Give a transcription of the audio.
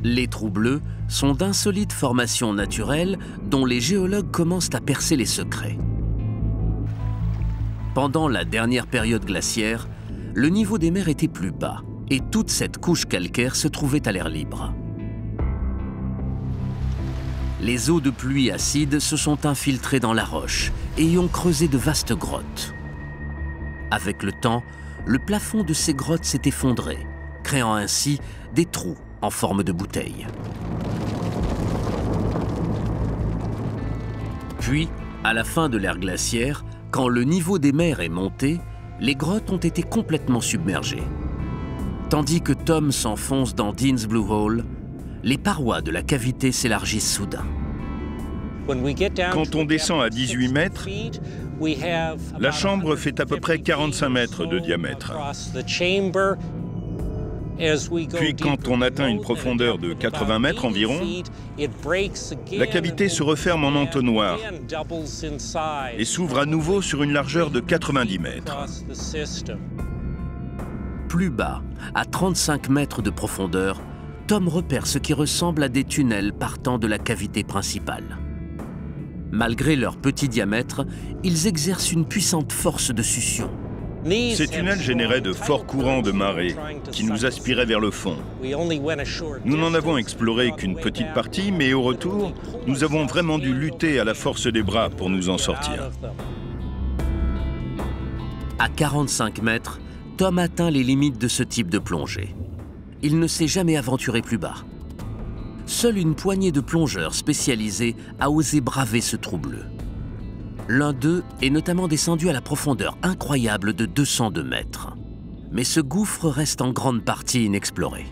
Les trous bleus sont d'insolites formations naturelles dont les géologues commencent à percer les secrets. Pendant la dernière période glaciaire, le niveau des mers était plus bas et toute cette couche calcaire se trouvait à l'air libre. Les eaux de pluie acide se sont infiltrées dans la roche et y ont creusé de vastes grottes. Avec le temps, le plafond de ces grottes s'est effondré, créant ainsi des trous en forme de bouteille. Puis, à la fin de l'ère glaciaire, quand le niveau des mers est monté, les grottes ont été complètement submergées. Tandis que Tom s'enfonce dans Dean's Blue Hole, les parois de la cavité s'élargissent soudain. Quand on descend à 18 mètres, la chambre fait à peu près 45 mètres de diamètre. Puis quand on atteint une profondeur de 80 mètres environ, la cavité se referme en entonnoir et s'ouvre à nouveau sur une largeur de 90 mètres. Plus bas, à 35 mètres de profondeur, Tom repère ce qui ressemble à des tunnels partant de la cavité principale. Malgré leur petit diamètre, ils exercent une puissante force de succion. Ces tunnels généraient de forts courants de marée qui nous aspiraient vers le fond. Nous n'en avons exploré qu'une petite partie, mais au retour, nous avons vraiment dû lutter à la force des bras pour nous en sortir. À 45 mètres, Tom atteint les limites de ce type de plongée. Il ne s'est jamais aventuré plus bas. Seule une poignée de plongeurs spécialisés a osé braver ce trou bleu. L'un d'eux est notamment descendu à la profondeur incroyable de 202 mètres. Mais ce gouffre reste en grande partie inexploré.